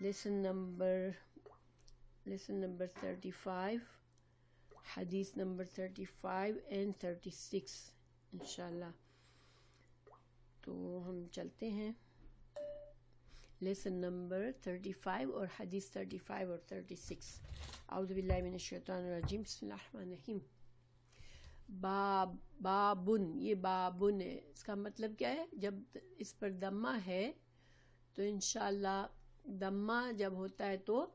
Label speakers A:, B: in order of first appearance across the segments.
A: lesson number 35, حدیث number 35 and 36 انشاءاللہ. تو ہم چلتے ہیں لیسن نمبر 35 اور حدیث 35 اور 36. اعوذ باللہ من الشیطان الرجیم. بسم اللہ الرحمن الرحیم. بابن، یہ بابن ہے، اس کا مطلب کیا ہے؟ جب اس پر دمہ ہے تو انشاءاللہ دمہ جب ہوتا ہے تو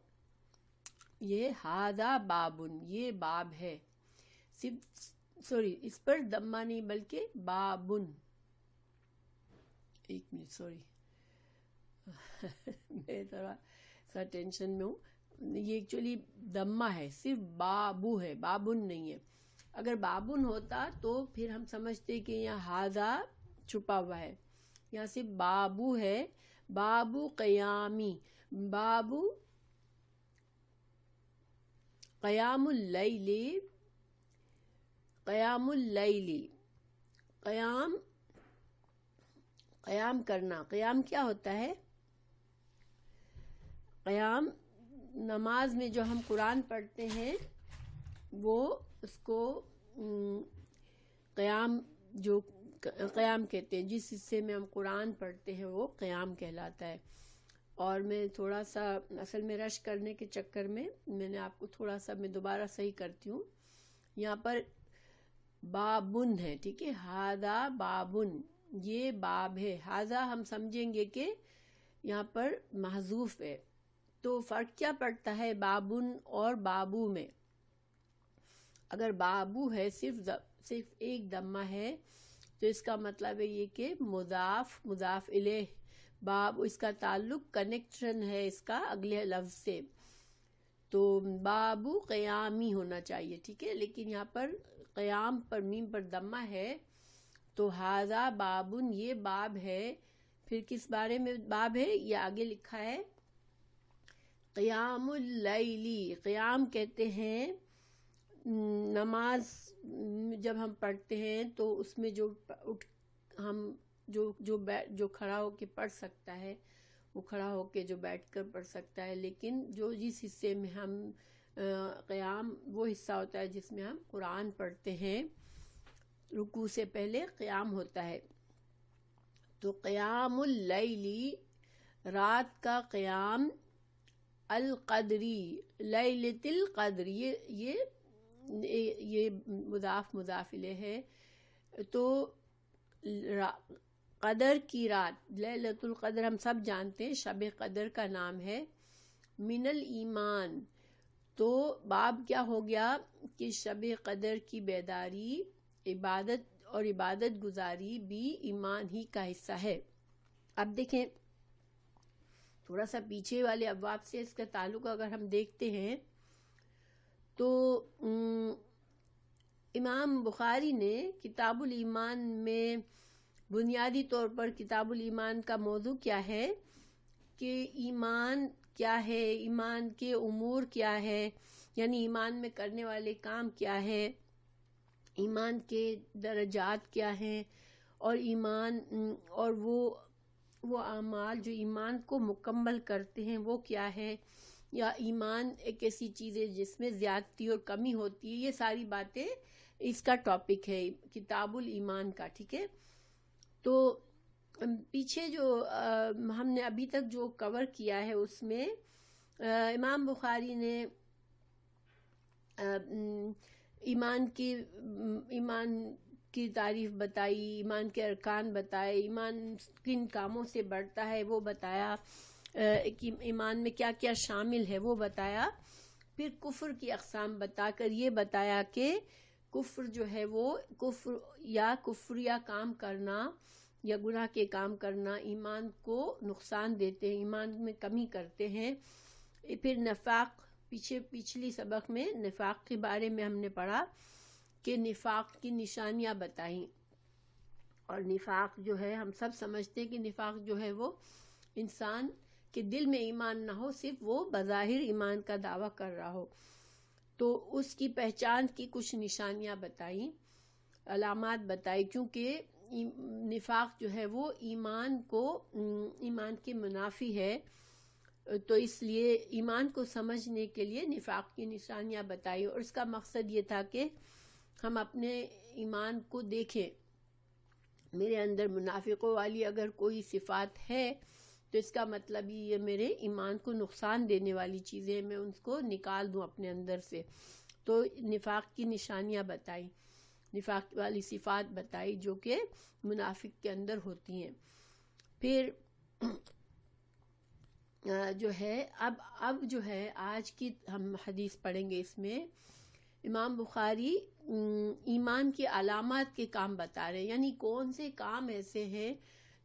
A: یہ ہاذا بابن، یہ باب ہے. صرف اس پر دمہ نہیں بلکہ بابن. ایک منٹ، سوری میں تھوڑا سا ٹینشن میں ہوں. یہ ایکچولی دمہ ہے، صرف بابو ہے، بابن نہیں ہے. اگر بابن ہوتا تو پھر ہم سمجھتے کہ یہاں ہاذا چھپا ہوا ہے. یہاں صرف بابو ہے. بابو قیامی، بابو قیام اللیل، قیام اللیل، قیام کرنا. قیام کیا ہوتا ہے؟ قیام نماز میں جو ہم قرآن پڑھتے ہیں وہ اس کو قیام کہتے ہیں. جس حصے میں ہم قرآن پڑھتے ہیں وہ قیام کہلاتا ہے. اور میں تھوڑا سا اصل میں رش کرنے کے چکر میں نے آپ کو تھوڑا سا میں دوبارہ صحیح کرتی ہوں. یہاں پر بابن ہے، ٹھیک ہے، ہاذا بابن، یہ باب ہے. ہاذا ہم سمجھیں گے کہ یہاں پر محذوف ہے. تو فرق کیا پڑتا ہے بابن اور بابو میں؟ اگر بابو ہے صرف ایک دمہ ہے تو اس کا مطلب ہے یہ کہ مضاف الیہ، باب اس کا تعلق کنیکشن ہے اس کا اگلے لفظ سے. تو بابو قیامی ہونا چاہیے، ٹھیک ہے. لیکن یہاں پر قیام پر میم پر دمہ ہے تو ہاذا بابن، یہ باب ہے. پھر کس بارے میں باب ہے؟ یہ آگے لکھا ہے قیام اللیلی. قیام کہتے ہیں نماز جب ہم پڑھتے ہیں تو اس میں جو کھڑا ہو کے پڑھ سکتا ہے وہ کھڑا ہو کے، جو بیٹھ کر پڑھ سکتا ہے. لیکن جس حصے میں ہم قیام، وہ حصہ ہوتا ہے جس میں ہم قرآن پڑھتے ہیں. رکوع سے پہلے قیام ہوتا ہے. تو قیام اللیلی، رات کا قیام، القدری، لیلۃ القدر، یہ مضاف الیہ ہے. تو قدر کی رات، لیلۃ القدر ہم سب جانتے ہیں شب قدر کا نام ہے. من الایمان، تو باب کیا ہو گیا کہ شب قدر کی بیداری، عبادت گزاری بھی ایمان ہی کا حصہ ہے. اب دیکھیں تھوڑا سا پیچھے والے ابواب سے اس کا تعلق اگر ہم دیکھتے ہیں تو امام بخاری نے کتاب الایمان میں بنیادی طور پر کتاب الایمان کا موضوع کیا ہے کہ ایمان کیا ہے، ایمان کے امور کیا ہے، یعنی ایمان میں کرنے والے کام کیا ہے، ایمان کے درجات کیا ہیں، اور ایمان اور وہ اعمال جو ایمان کو مکمل کرتے ہیں وہ کیا ہے، یا ایمان ایک ایسی چیز ہے جس میں زیادتی اور کمی ہوتی ہے. یہ ساری باتیں اس کا ٹاپک ہے کتاب الایمان کا، ٹھیک ہے. تو پیچھے جو ہم نے ابھی تک جو کور کیا ہے اس میں امام بخاری نے ایمان کی تعریف بتائی، ایمان کے ارکان بتائے، ایمان کن کاموں سے بڑھتا ہے وہ بتایا، کہ ایمان میں کیا کیا شامل ہے وہ بتایا. پھر کفر کی اقسام بتا کر یہ بتایا کہ کفر جو ہے وہ کفریہ کام کرنا یا گناہ کے کام کرنا ایمان کو نقصان دیتے ہیں، ایمان میں کمی کرتے ہیں. پھر نفاق، پچھلی سبق میں نفاق کے بارے میں ہم نے پڑھا کہ نفاق کی نشانیاں بتائیں. اور نفاق جو ہے ہم سب سمجھتے ہیں کہ نفاق جو ہے وہ انسان کے دل میں ایمان نہ ہو، صرف وہ بظاہر ایمان کا دعویٰ کر رہا ہو. تو اس کی پہچان کی کچھ نشانیاں بتائیں، علامات بتائی، کیونکہ نفاق جو ہے وہ ایمان کے منافی ہے. تو اس لیے ایمان کو سمجھنے کے لیے نفاق کی نشانیاں بتائی، اور اس کا مقصد یہ تھا کہ ہم اپنے ایمان کو دیکھیں. میرے اندر منافقوں والی اگر کوئی صفات ہے تو اس کا مطلب یہ میرے ایمان کو نقصان دینے والی چیزیں میں ان کو نکال دوں اپنے اندر سے. تو نفاق کی نشانیاں بتائی، نفاق والی صفات بتائی جو کہ منافق کے اندر ہوتی ہیں. پھر جو ہے اب جو ہے آج کی ہم حدیث پڑھیں گے. اس میں امام بخاری ایمان کی علامات کے کام بتا رہے ہیں، یعنی کون سے کام ایسے ہیں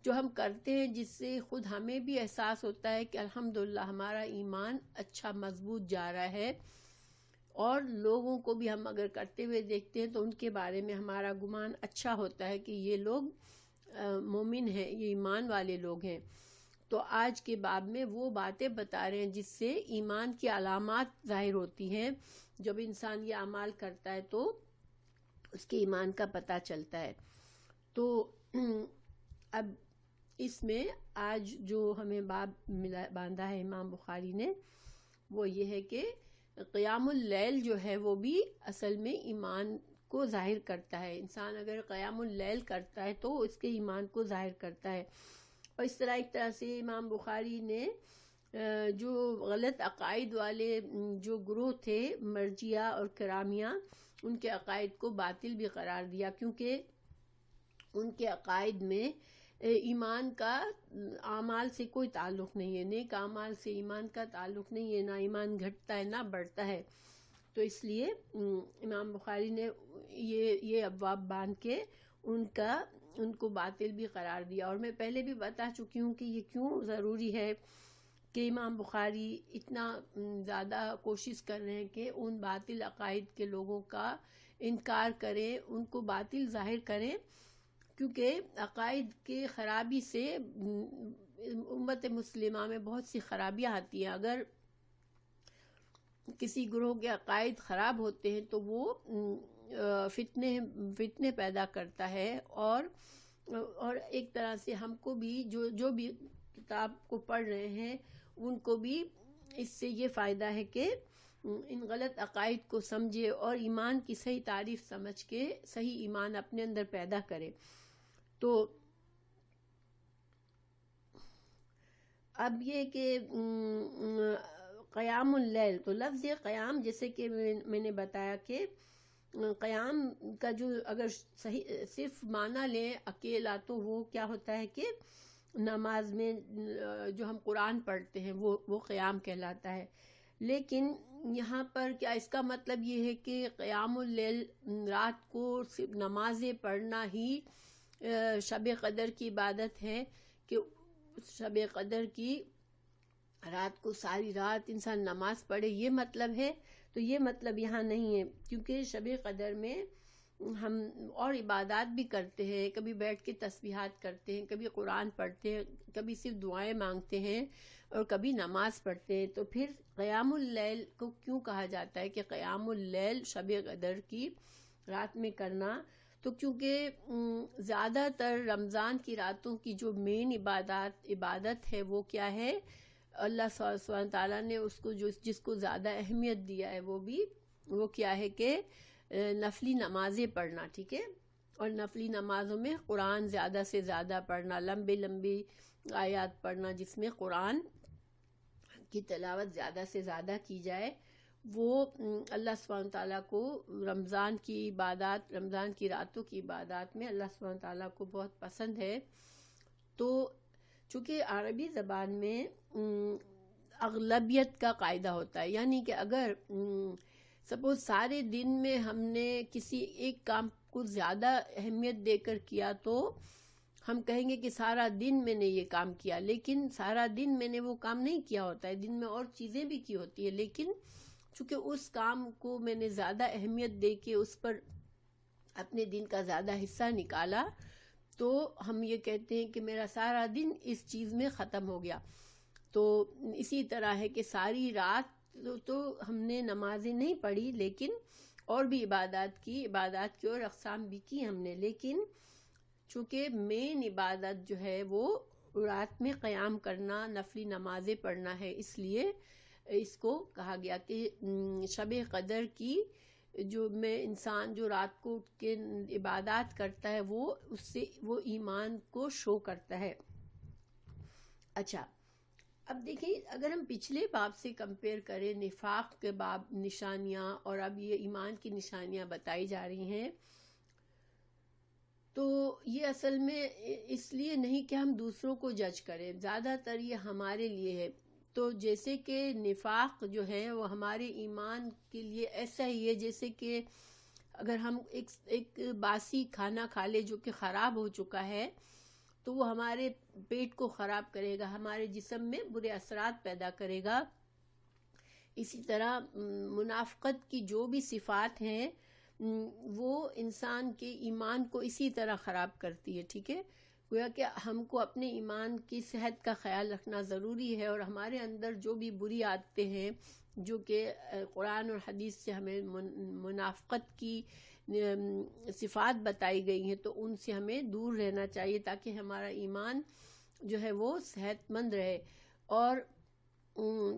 A: جو ہم کرتے ہیں جس سے خود ہمیں بھی احساس ہوتا ہے کہ الحمدللہ ہمارا ایمان اچھا مضبوط جا رہا ہے، اور لوگوں کو بھی ہم اگر کرتے ہوئے دیکھتے ہیں تو ان کے بارے میں ہمارا گمان اچھا ہوتا ہے کہ یہ لوگ مومن ہیں، یہ ایمان والے لوگ ہیں. تو آج کے باب میں وہ باتیں بتا رہے ہیں جس سے ایمان کی علامات ظاہر ہوتی ہیں. جب انسان یہ اعمال کرتا ہے تو اس کے ایمان کا پتہ چلتا ہے. تو اب اس میں آج جو ہمیں باب باندھا ہے امام بخاری نے وہ یہ ہے کہ قیام اللیل جو ہے وہ بھی اصل میں ایمان کو ظاہر کرتا ہے. انسان اگر قیام اللیل کرتا ہے تو اس کے ایمان کو ظاہر کرتا ہے. اور اس طرح ایک طرح سے امام بخاری نے جو غلط عقائد والے جو گروہ تھے مرجیہ اور کرامیہ، ان کے عقائد کو باطل بھی قرار دیا، کیونکہ ان کے عقائد میں ایمان کا اعمال سے کوئی تعلق نہیں ہے، نیک اعمال سے ایمان کا تعلق نہیں ہے، نہ ایمان گھٹتا ہے نہ بڑھتا ہے. تو اس لیے امام بخاری نے یہ ابواب باندھ کے ان کو باطل بھی قرار دیا. اور میں پہلے بھی بتا چکی ہوں کہ یہ کیوں ضروری ہے کہ امام بخاری اتنا زیادہ کوشش کر رہے ہیں کہ ان باطل عقائد کے لوگوں کا انکار کریں، ان کو باطل ظاہر کریں، کیونکہ عقائد کے خرابی سے امت مسلمہ میں بہت سی خرابیاں آتی ہیں. اگر کسی گروہ کے عقائد خراب ہوتے ہیں تو وہ فتنے پیدا کرتا ہے، اور ایک طرح سے ہم کو بھی جو بھی کتاب کو پڑھ رہے ہیں ان کو بھی اس سے یہ فائدہ ہے کہ ان غلط عقائد کو سمجھے اور ایمان کی صحیح تعریف سمجھ کے صحیح ایمان اپنے اندر پیدا کرے. تو اب یہ کہ قیام اللیل، تو لفظ قیام جیسے کہ میں نے بتایا کہ قیام کا جو اگر صحیح صرف معنی لیں اکیلا تو وہ کیا ہوتا ہے کہ نماز میں جو ہم قرآن پڑھتے ہیں وہ قیام کہلاتا ہے. لیکن یہاں پر کیا اس کا مطلب یہ ہے کہ قیام اللیل رات کو صرف نمازیں پڑھنا ہی شب قدر کی عبادت ہے، کہ شب قدر کی رات کو ساری رات انسان نماز پڑھے، یہ مطلب ہے؟ تو یہ مطلب یہاں نہیں ہے، کیونکہ شب قدر میں ہم اور عبادات بھی کرتے ہیں، کبھی بیٹھ کے تسبیحات کرتے ہیں، کبھی قرآن پڑھتے ہیں، کبھی صرف دعائیں مانگتے ہیں، اور کبھی نماز پڑھتے ہیں. تو پھر قیام اللیل کو کیوں کہا جاتا ہے کہ قیام اللیل شب قدر کی رات میں کرنا؟ تو کیونکہ زیادہ تر رمضان کی راتوں کی جو مین عبادت ہے وہ کیا ہے؟ اللہ سبحانہ تعالیٰ نے اس کو جس کو زیادہ اہمیت دیا ہے وہ کیا ہے کہ نفلی نمازیں پڑھنا. ٹھیک ہے، اور نفلی نمازوں میں قرآن زیادہ سے زیادہ پڑھنا، لمبی آیات پڑھنا جس میں قرآن کی تلاوت زیادہ سے زیادہ کی جائے، وہ اللہ سبحانہ تعالیٰ کو رمضان کی عبادات، رمضان کی راتوں کی عبادات میں اللہ سبحانہ تعالیٰ کو بہت پسند ہے. تو چونکہ عربی زبان میں اغلبیت کا قاعدہ ہوتا ہے، یعنی کہ اگر سپوز سارے دن میں ہم نے کسی ایک کام کو زیادہ اہمیت دے کر کیا تو ہم کہیں گے کہ سارا دن میں نے یہ کام کیا، لیکن سارا دن میں نے وہ کام نہیں کیا ہوتا ہے، دن میں اور چیزیں بھی کی ہوتی ہے، لیکن چونکہ اس کام کو میں نے زیادہ اہمیت دے کے اس پر اپنے دن کا زیادہ حصہ نکالا تو ہم یہ کہتے ہیں کہ میرا سارا دن اس چیز میں ختم ہو گیا. تو اسی طرح ہے کہ ساری رات تو ہم نے نمازیں نہیں پڑھی، لیکن اور بھی عبادات کی اور اقسام بھی کی ہم نے، لیکن چونکہ مین عبادت جو ہے وہ رات میں قیام کرنا، نفلی نمازیں پڑھنا ہے، اس لیے اس کو کہا گیا کہ شب قدر کی جو میں انسان جو رات کو اٹھ کے عبادات کرتا ہے وہ اس سے وہ ایمان کو شو کرتا ہے۔ اچھا، اب دیکھیں اگر ہم پچھلے باب سے کمپیئر کریں، نفاق کے باب نشانیاں اور اب یہ ایمان کی نشانیاں بتائی جا رہی ہیں، تو یہ اصل میں اس لیے نہیں کہ ہم دوسروں کو جج کریں، زیادہ تر یہ ہمارے لیے ہے۔ تو جیسے کہ نفاق جو ہے وہ ہمارے ایمان کے لیے ایسا ہی ہے جیسے کہ اگر ہم ایک باسی کھانا کھا لے جو کہ خراب ہو چکا ہے تو وہ ہمارے پیٹ کو خراب کرے گا، ہمارے جسم میں برے اثرات پیدا کرے گا۔ اسی طرح منافقت کی جو بھی صفات ہیں وہ انسان کے ایمان کو اسی طرح خراب کرتی ہے، ٹھیک ہے۔ گویا کہ ہم کو اپنے ایمان کی صحت کا خیال رکھنا ضروری ہے، اور ہمارے اندر جو بھی بری عادتیں ہیں جو کہ قرآن اور حدیث سے ہمیں منافقت کی صفات بتائی گئی ہیں تو ان سے ہمیں دور رہنا چاہیے تاکہ ہمارا ایمان جو ہے وہ صحت مند رہے۔ اور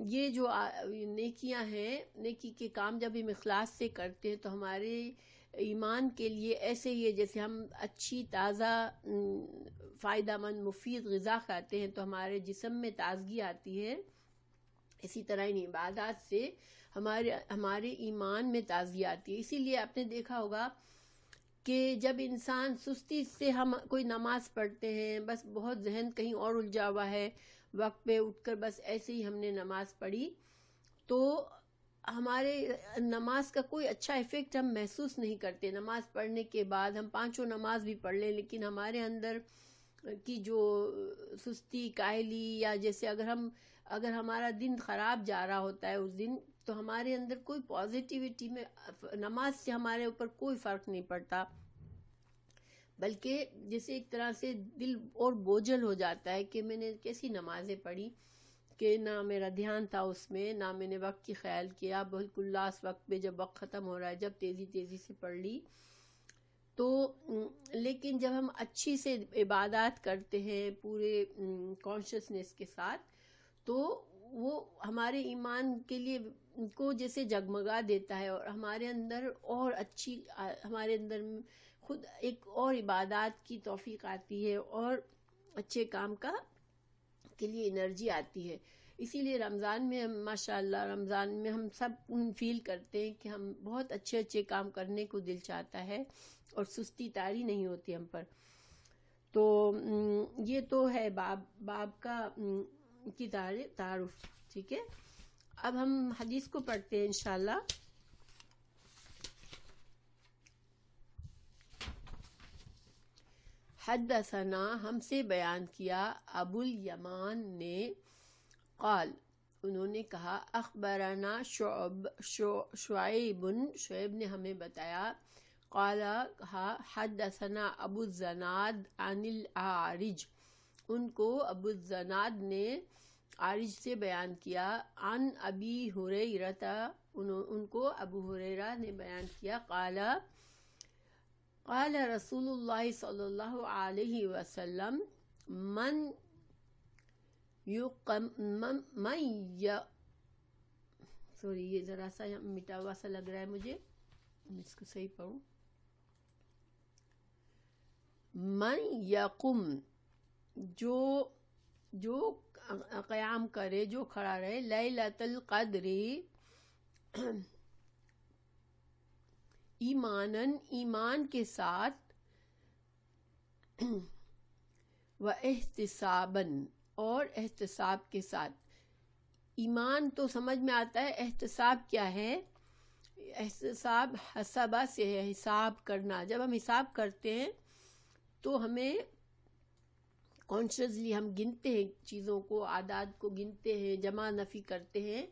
A: یہ جو نیکیاں ہیں، نیکی کے کام جب ہم اخلاص سے کرتے ہیں تو ہمارے ایمان کے لیے ایسے ہی ہے جیسے ہم اچھی تازہ فائدہ مند مفید غذا کھاتے ہیں تو ہمارے جسم میں تازگی آتی ہے، اسی طرح ان عبادات سے ہمارے ایمان میں تازگی آتی ہے۔ اسی لیے آپ نے دیکھا ہوگا کہ جب انسان سستی سے ہم کوئی نماز پڑھتے ہیں، بس بہت ذہن کہیں اور الجھا ہوا ہے، وقت پہ اٹھ کر بس ایسے ہی ہم نے نماز پڑھی، تو ہمارے نماز کا کوئی اچھا ایفیکٹ ہم محسوس نہیں کرتے۔ نماز پڑھنے کے بعد ہم پانچوں نماز بھی پڑھ لیں لیکن ہمارے اندر کی جو سستی، کاہلی، یا جیسے اگر ہمارا دن خراب جا رہا ہوتا ہے اس دن تو ہمارے اندر کوئی پازیٹیوٹی میں نماز سے ہمارے اوپر کوئی فرق نہیں پڑتا، بلکہ جیسے ایک طرح سے دل اور بوجھل ہو جاتا ہے کہ میں نے کیسی نمازیں پڑھی کہ نہ میرا دھیان تھا اس میں، نہ میں نے وقت کی خیال کیا، بالکل لاسٹ وقت پہ جب وقت ختم ہو رہا ہے جب تیزی سے پڑھ لی۔ تو لیکن جب ہم اچھی سے عبادات کرتے ہیں پورے کانشیسنیس کے ساتھ تو وہ ہمارے ایمان کے لیے کو جیسے جگمگا دیتا ہے، اور ہمارے اندر اور اچھی ہمارے اندر خود ایک اور عبادات کی توفیق آتی ہے اور اچھے کام کے لیے انرجی آتی ہے۔ اسی لیے رمضان میں ماشاءاللہ رمضان میں ہم سب فیل کرتے ہیں کہ ہم بہت اچھے کام کرنے کو دل چاہتا ہے اور سستی تاری نہیں ہوتی ہم پر۔ تو یہ تو ہے باب کا کی تعارف، ٹھیک ہے۔ اب ہم حدیث کو پڑھتے ہیں انشاءاللہ۔ حدثنا ہم سے بیان کیا ابو الیمان نے، قال انہوں نے کہا، اخبرنا شعیب نے ہمیں بتایا، قال کہا، حدثنا ابو الزناد عن العارج ان کو ابو الزناد نے عارج سے بیان کیا، عن ابی ہریرہ ان کو ابو ہریرہ نے بیان کیا، قال رسول اللہ صلی اللہ علیہ وسلم من سوری یہ ذرا سا مٹا ہوا سا لگ رہا ہے مجھے، اس کو صحیح پڑھوں، من یقم جو قیام کرے، جو کھڑا رہے، لیلۃ القدر ایمان کے ساتھ، و احتساباً اور احتساب کے ساتھ۔ ایمان تو سمجھ میں آتا ہے، احتساب کیا ہے؟ احتساب حسبہ سے ہے، حساب کرنا۔ جب ہم حساب کرتے ہیں تو ہمیں کانشیسلی ہم گنتے ہیں چیزوں کو، عادات کو گنتے ہیں، جمع نفی کرتے ہیں،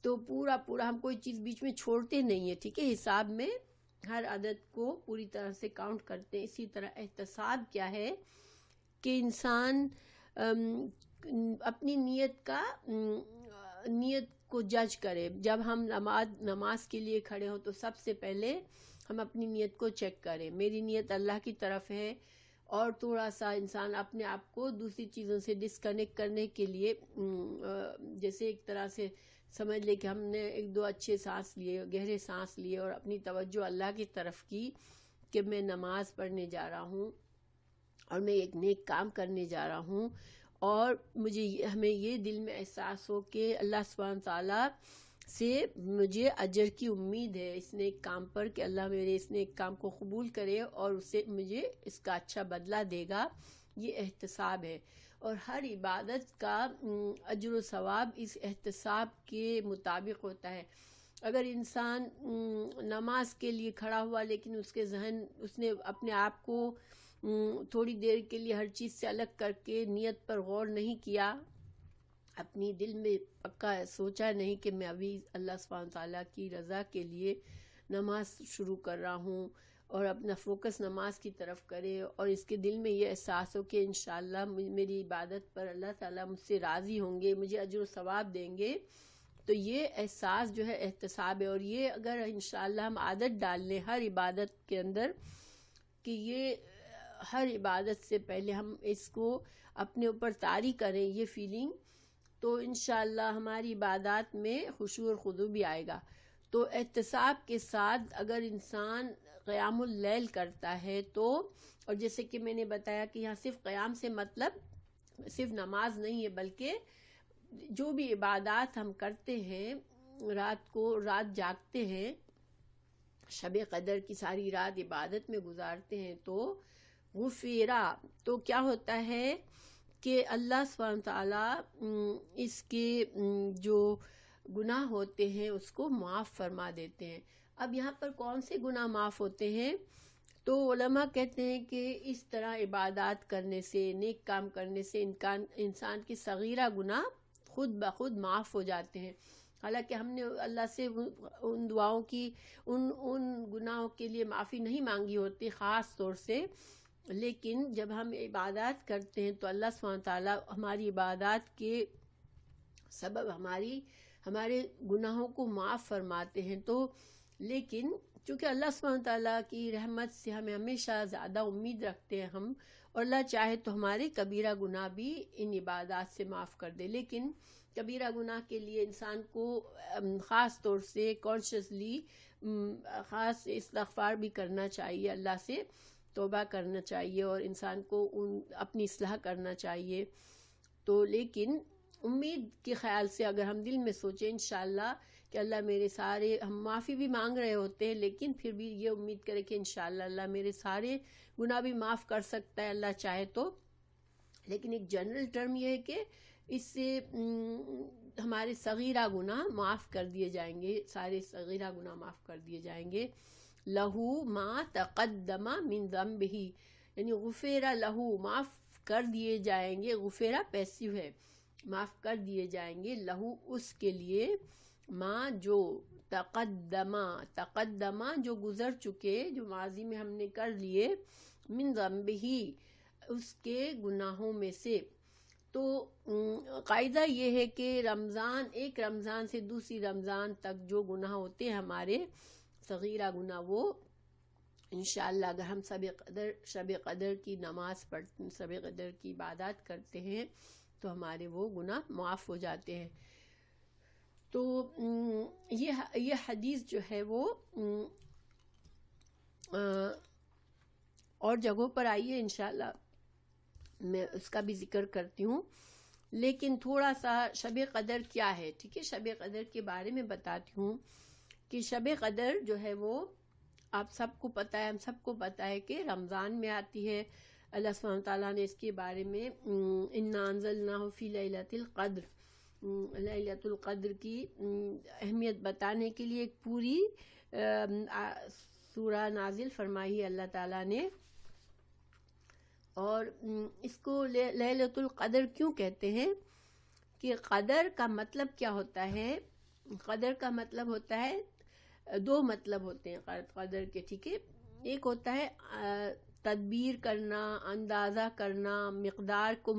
A: تو پورا ہم کوئی چیز بیچ میں چھوڑتے نہیں ہیں، ٹھیک ہے۔ حساب میں ہر عادت کو پوری طرح سے کاؤنٹ کرتے ہیں۔ اسی طرح احتساب کیا ہے کہ انسان اپنی نیت کو جج کرے۔ جب ہم نماز کے لیے کھڑے ہوں تو سب سے پہلے ہم اپنی نیت کو چیک کریں، میری نیت اللہ کی طرف ہے اور تھوڑا سا انسان اپنے آپ کو دوسری چیزوں سے ڈسکنیکٹ کرنے کے لیے جیسے ایک طرح سے سمجھ لے کہ ہم نے ایک دو اچھے سانس لیے، گہرے سانس لیے اور اپنی توجہ اللہ کی طرف کی کہ میں نماز پڑھنے جا رہا ہوں اور میں ایک نیک کام کرنے جا رہا ہوں، اور ہمیں یہ دل میں احساس ہو کہ اللہ سبحانہ تعالیٰ سے مجھے اجر کی امید ہے اس نیک کام پر، کہ اللہ میرے اس نیک کام کو قبول کرے اور اسے مجھے اس کا اچھا بدلہ دے گا۔ یہ احتساب ہے، اور ہر عبادت کا اجر و ثواب اس احتساب کے مطابق ہوتا ہے۔ اگر انسان نماز کے لیے کھڑا ہوا لیکن اس کے ذہن اس نے اپنے آپ کو تھوڑی دیر کے لیے ہر چیز سے الگ کر کے نیت پر غور نہیں کیا، اپنی دل میں پکا سوچا نہیں کہ میں ابھی اللہ سبحانہ تعالیٰ کی رضا کے لیے نماز شروع کر رہا ہوں، اور اپنا فوکس نماز کی طرف کرے اور اس کے دل میں یہ احساس ہو کہ انشاءاللہ میری عبادت پر اللہ تعالیٰ مجھ سے راضی ہوں گے، مجھے اجر و ثواب دیں گے، تو یہ احساس جو ہے احتساب ہے۔ اور یہ اگر انشاءاللہ ہم عادت ڈال لیں ہر عبادت کے اندر کہ یہ ہر عبادت سے پہلے ہم اس کو اپنے اوپر طاری کریں یہ فیلنگ، تو انشاءاللہ ہماری عبادات میں خشوع اور خضوع بھی آئے گا۔ تو احتساب کے ساتھ اگر انسان قیام اللیل کرتا ہے تو، اور جیسے کہ میں نے بتایا کہ یہاں صرف قیام سے مطلب صرف نماز نہیں ہے، بلکہ جو بھی عبادات ہم کرتے ہیں، رات جاگتے ہیں، شب قدر کی ساری رات عبادت میں گزارتے ہیں، تو غفیرہ، تو کیا ہوتا ہے کہ اللہ سبحانہ تعالیٰ اس کے جو گناہ ہوتے ہیں اس کو معاف فرما دیتے ہیں۔ اب یہاں پر کون سے گناہ معاف ہوتے ہیں؟ تو علماء کہتے ہیں کہ اس طرح عبادات کرنے سے، نیک کام کرنے سے انسان کی صغیرہ گناہ خود بخود معاف ہو جاتے ہیں۔ حالانکہ ہم نے اللہ سے ان دعاؤں کی ان گناہوں کے لیے معافی نہیں مانگی ہوتی خاص طور سے، لیکن جب ہم عبادات کرتے ہیں تو اللہ سبحانہ تعالیٰ ہماری عبادات کے سبب ہمارے گناہوں کو معاف فرماتے ہیں۔ تو لیکن چونکہ اللہ سبحانہ تعالیٰ کی رحمت سے ہمیں ہمیشہ زیادہ امید رکھتے ہیں ہم، اور اللہ چاہے تو ہمارے کبیرہ گناہ بھی ان عبادات سے معاف کر دے، لیکن کبیرہ گناہ کے لیے انسان کو خاص طور سے کانشیسلی خاص استغفار بھی کرنا چاہیے، اللہ سے توبہ کرنا چاہیے، اور انسان کو اپنی اصلاح کرنا چاہیے۔ تو لیکن امید کے خیال سے اگر ہم دل میں سوچیں انشاءاللہ کہ اللہ میرے سارے، ہم معافی بھی مانگ رہے ہوتے ہیں لیکن پھر بھی یہ امید کرے کہ انشاءاللہ اللہ میرے سارے گناہ بھی معاف کر سکتا ہے اللہ چاہے تو، لیکن ایک جنرل ٹرم یہ ہے کہ اس سے ہمارے صغیرہ گناہ معاف کر دیے جائیں گے، سارے صغیرہ گناہ معاف کر دیے جائیں گے۔ لہو ما تقدم من ذنبہ، یعنی غفیرہ لہو، معاف کر دیے جائیں گے، غفیرہ پیسو ہے، معاف کر دیے جائیں گے، لہو اس کے لیے، ما جو تقدمہ جو گزر چکے، جو ماضی میں ہم نے کر لیے، من ذنبہ اس کے گناہوں میں سے۔ تو قاعدہ یہ ہے کہ ایک رمضان سے دوسری رمضان تک جو گناہ ہوتے ہیں ہمارے صغیرہ گناہ، وہ انشاءاللہ اگر ہم شب قدر کی نماز پڑھتے، شب قدر کی عبادات کرتے ہیں تو ہمارے وہ گناہ معاف ہو جاتے ہیں۔ تو یہ حدیث جو ہے وہ اور جگہوں پر آئی ہے، انشاءاللہ میں اس کا بھی ذکر کرتی ہوں، لیکن تھوڑا سا شب قدر کیا ہے، ٹھیک ہے، شب قدر کے بارے میں بتاتی ہوں کہ شب قدر جو ہے وہ آپ سب کو پتہ ہے، ہم سب کو پتہ ہے کہ رمضان میں آتی ہے۔ اللہ سبحانہ تعالیٰ نے اس کے بارے میں انا انزلناہ فی لیلۃ القدر، لیلۃ القدر کی اہمیت بتانے کے لیے ایک پوری سورہ نازل فرمائی ہے اللہ تعالیٰ نے۔ اور اس کو لیلۃ القدر کیوں کہتے ہیں؟ کہ قدر کا مطلب کیا ہوتا ہے؟ قدر کا مطلب ہوتا ہے، دو مطلب ہوتے ہیں قدر کے، ٹھیک ہے۔ ایک ہوتا ہے تدبیر کرنا، اندازہ کرنا، مقدار کو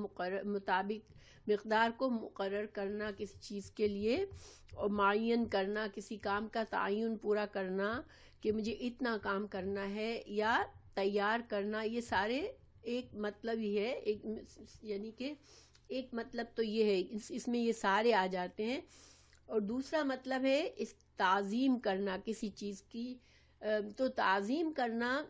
A: مقرر کرنا کسی چیز کے لیے، اور معین کرنا، کسی کام کا تعین پورا کرنا کہ مجھے اتنا کام کرنا ہے، یا تیار کرنا، یہ سارے ایک مطلب ہی ہے، یعنی کہ ایک مطلب تو یہ ہے، اس میں یہ سارے آ جاتے ہیں، اور دوسرا مطلب ہے اس تعظیم کرنا کسی چیز کی. تو تعظیم کرنا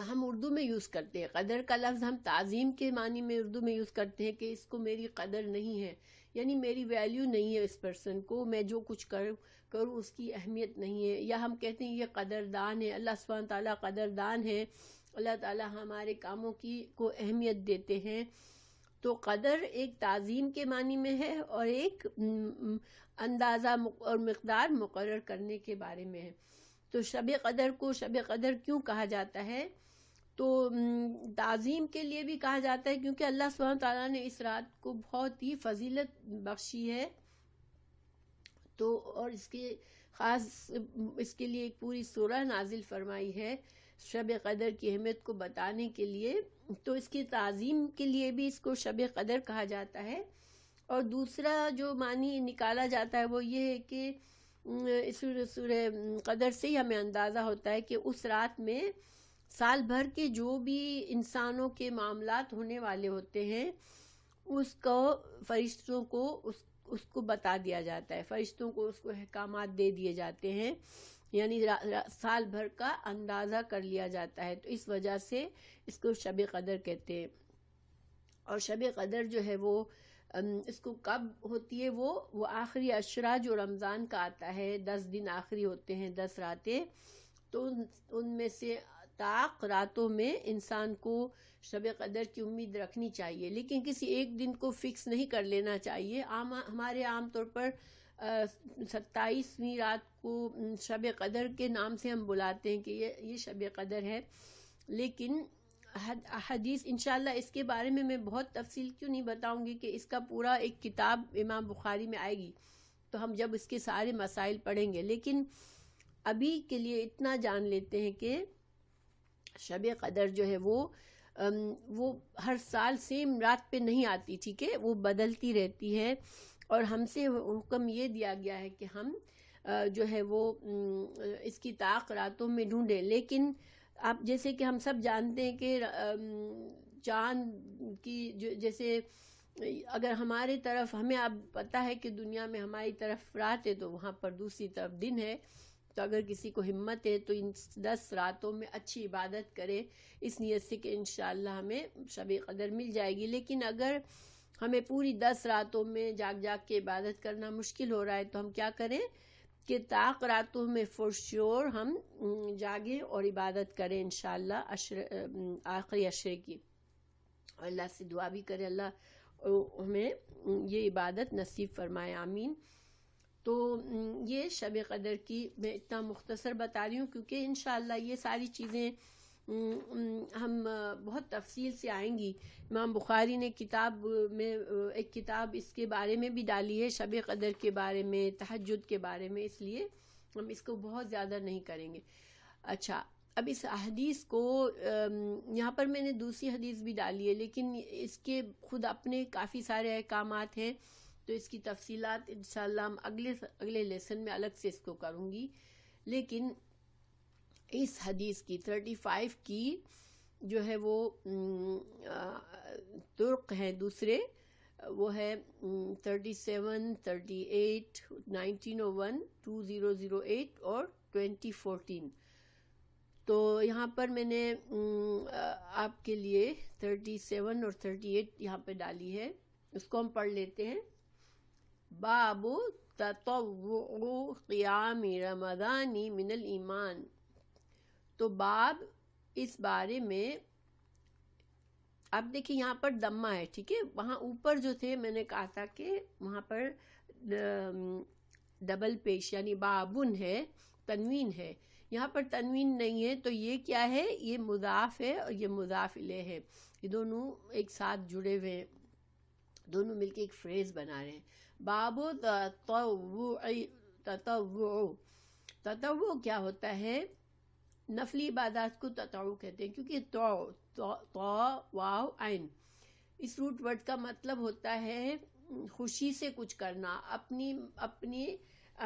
A: ہم اردو میں یوز کرتے ہیں، قدر کا لفظ ہم تعظیم کے معنی میں اردو میں یوز کرتے ہیں کہ اس کو میری قدر نہیں ہے، یعنی میری ویلیو نہیں ہے اس پرسن کو، میں جو کچھ کروں اس کی اہمیت نہیں ہے. یا ہم کہتے ہیں یہ قدردان ہے، اللہ سبحانہ تعالیٰ قدردان ہے، اللہ تعالیٰ ہمارے کاموں کو اہمیت دیتے ہیں. تو قدر ایک تعظیم کے معنی میں ہے اور ایک اندازہ اور مقدار مقرر کرنے کے بارے میں ہے. تو شب قدر کو شب قدر کیوں کہا جاتا ہے؟ تو تعظیم کے لیے بھی کہا جاتا ہے کیونکہ اللہ سبحانہ تعالیٰ نے اس رات کو بہت ہی فضیلت بخشی ہے. تو اور اس کے لیے ایک پوری سورہ نازل فرمائی ہے شب قدر کی اہمیت کو بتانے کے لیے. تو اس کی تعظیم کے لیے بھی اس کو شب قدر کہا جاتا ہے. اور دوسرا جو معنی نکالا جاتا ہے وہ یہ ہے کہ اس سورہ قدر سے ہی ہمیں اندازہ ہوتا ہے کہ اس رات میں سال بھر کے جو بھی انسانوں کے معاملات ہونے والے ہوتے ہیں اس کو فرشتوں کو اس کو بتا دیا جاتا ہے، فرشتوں کو اس کو احکامات دے دیے جاتے ہیں، یعنی سال بھر کا اندازہ کر لیا جاتا ہے. تو اس وجہ سے اس کو شب قدر کہتے ہیں. اور شب قدر جو ہے وہ اس کو کب ہوتی ہے؟ وہ آخری عشرہ جو رمضان کا آتا ہے، 10 دن آخری ہوتے ہیں، 10 راتیں. تو ان میں سے طاق راتوں میں انسان کو شب قدر کی امید رکھنی چاہیے، لیکن کسی ایک دن کو فکس نہیں کر لینا چاہیے. ہمارے عام طور پر 27ویں رات کو شب قدر کے نام سے ہم بلاتے ہیں کہ یہ شب قدر ہے. لیکن حدیث انشاءاللہ اس کے بارے میں بہت تفصیل کیوں نہیں بتاؤں گی کہ اس کا پورا ایک کتاب امام بخاری میں آئے گی، تو ہم جب اس کے سارے مسائل پڑھیں گے. لیکن ابھی کے لیے اتنا جان لیتے ہیں کہ شب قدر جو ہے وہ ہر سال سیم رات پہ نہیں آتی، ٹھیک ہے، وہ بدلتی رہتی ہے. اور ہم سے حکم یہ دیا گیا ہے کہ ہم جو ہے وہ اس کی طاق راتوں میں ڈھونڈیں. لیکن آپ جیسے کہ ہم سب جانتے ہیں کہ چاند کی جیسے اگر ہماری طرف ہمیں اب پتہ ہے کہ دنیا میں ہماری طرف رات ہے تو وہاں پر دوسری طرف دن ہے، تو اگر کسی کو ہمت ہے تو ان 10 راتوں میں اچھی عبادت کرے اس نیت سے کہ انشاءاللہ ہمیں شب قدر مل جائے گی. لیکن اگر ہمیں پوری 10 راتوں میں جاگ کے عبادت کرنا مشکل ہو رہا ہے تو ہم کیا کریں کہ طاق راتوں میں فور شیور ہم جاگیں اور عبادت کریں انشاءاللہ آخری عشرے کی. اور اللہ سے دعا بھی کرے اللہ ہمیں یہ عبادت نصیب فرمائے، آمین. تو یہ شب قدر کی میں اتنا مختصر بتا رہی ہوں کیونکہ انشاءاللہ یہ ساری چیزیں ہم بہت تفصیل سے آئیں گی. امام بخاری نے کتاب میں ایک کتاب اس کے بارے میں بھی ڈالی ہے، شب قدر کے بارے میں، تہجد کے بارے میں، اس لیے ہم اس کو بہت زیادہ نہیں کریں گے. اچھا، اب اس حدیث کو یہاں پر میں نے دوسری حدیث بھی ڈالی ہے، لیکن اس کے خود اپنے کافی سارے احکامات ہیں، تو اس کی تفصیلات انشاءاللہ ہم اگلے لیسن میں الگ سے اس کو کروں گی. لیکن اس حدیث کی 35 کی جو ہے وہ طرق ہیں دوسرے، وہ ہے 37، 38، 1901، 2008 اور 2014. تو یہاں پر میں نے آپ کے لیے 37 اور 38 یہاں پہ ڈالی ہے، اس کو ہم پڑھ لیتے ہیں. باب تطوع قیام رمضان من الایمان. تو باب اس بارے میں اب دیکھیں یہاں پر دمہ ہے، ٹھیک ہے، وہاں اوپر جو تھے میں نے کہا تھا کہ وہاں پر ڈبل پیش یعنی بابن ہے، تنوین ہے، یہاں پر تنوین نہیں ہے. تو یہ کیا ہے؟ یہ مضاف ہے اور یہ مضاف الیہ ہے، یہ دونوں ایک ساتھ جڑے ہوئے ہیں، دونوں مل کے ایک فریز بنا رہے ہیں. باب تطوع کیا ہوتا ہے؟ نفلی عبادات کو تطوع کہتے ہیں کیونکہ تو واو عین اس روٹ ورڈ کا مطلب ہوتا ہے خوشی سے کچھ کرنا، اپنی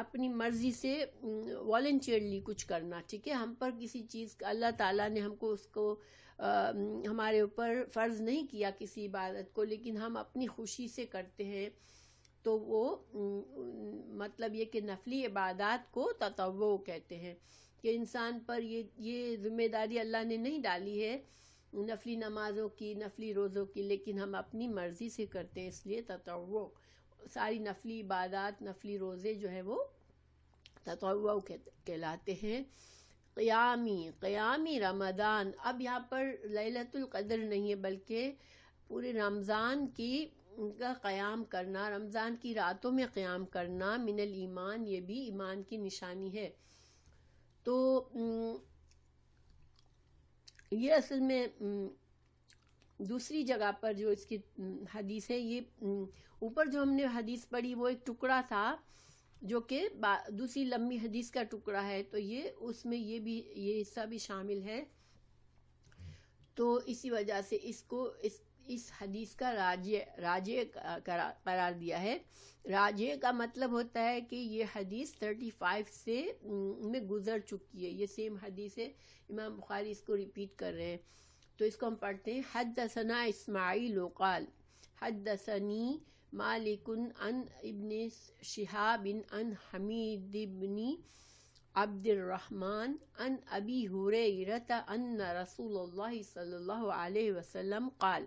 A: اپنی مرضی سے والنٹیئرلی کچھ کرنا، ٹھیک ہے. ہم پر کسی چیز کا اللہ تعالیٰ نے ہم کو اس کو ہمارے اوپر فرض نہیں کیا کسی عبادت کو، لیکن ہم اپنی خوشی سے کرتے ہیں، تو وہ مطلب یہ کہ نفلی عبادات کو تطوع کہتے ہیں، کہ انسان پر یہ ذمہ داری اللہ نے نہیں ڈالی ہے نفلی نمازوں کی، نفلی روزوں کی، لیکن ہم اپنی مرضی سے کرتے ہیں، اس لیے تطوع. ساری نفلی عبادات، نفلی روزے جو ہے وہ تطوع کہلاتے ہیں. قیامی رمضان، اب یہاں پر لیلۃ القدر نہیں ہے بلکہ پورے رمضان کا قیام کرنا، رمضان کی راتوں میں قیام کرنا، من الایمان، یہ بھی ایمان کی نشانی ہے. تو یہ اصل میں دوسری جگہ پر جو اس کی حدیث ہے، یہ اوپر جو ہم نے حدیث پڑھی وہ ایک ٹکڑا تھا جو کہ دوسری لمبی حدیث کا ٹکڑا ہے، تو یہ اس میں یہ حصہ بھی شامل ہے. تو اسی وجہ سے اس کو اس حدیث کا راجع قرار دیا ہے. راجع کا مطلب ہوتا ہے کہ یہ حدیث 35 سے میں گزر چکی ہے، یہ سیم حدیث ہے، امام بخاری اس کو ریپیٹ کر رہے ہیں. تو اس کو ہم پڑھتے ہیں. حدثنا اسماعیل قال حدثنی مالک عن ابن شہاب عن حمید بن عبد الرحمن عن ابی ہریرہ ان رسول اللہ صلی اللہ علیہ وسلم قال.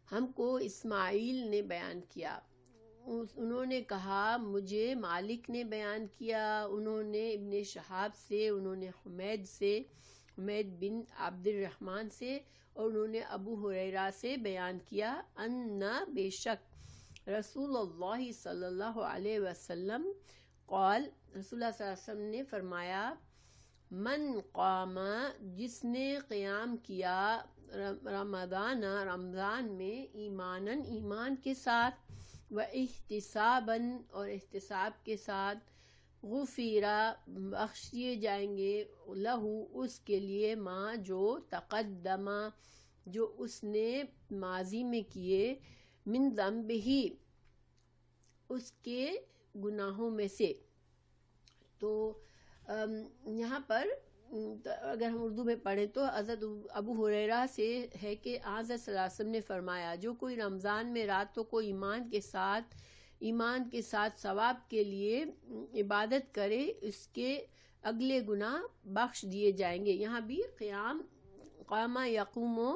A: ہم کو اسماعیل نے بیان کیا، انہوں نے کہا مجھے مالک نے بیان کیا، انہوں نے ابن شہاب سے، انہوں نے حمید بن عبد الرحمن سے، اور انہوں نے ابو ہریرہ سے بیان کیا، ان بے شک رسول اللہ صلی اللہ علیہ وسلم قال، رسول اللہ صلی اللہ علیہ وسلم نے فرمایا، من قام، جس نے قیام کیا، رمضان میں، ایماناً، ایمان کے ساتھ، و احتساباً، اور احتساب کے ساتھ، غفیرہ، بخش دیے جائیں گے، لہو، اس کے لیے، ما، جو تقدمہ، جو اس نے ماضی میں کیے، من ذنبہ، اس کے گناہوں میں سے. تو یہاں پر اگر ہم اردو میں پڑھیں تو حضرت ابو ہریرہ سے ہے کہ حضرت صلی اللہ علیہ وسلم نے فرمایا، جو کوئی رمضان میں راتوں کو ایمان کے ساتھ ثواب کے لیے عبادت کرے، اس کے اگلے گناہ بخش دیے جائیں گے. یہاں بھی قامہ یقومو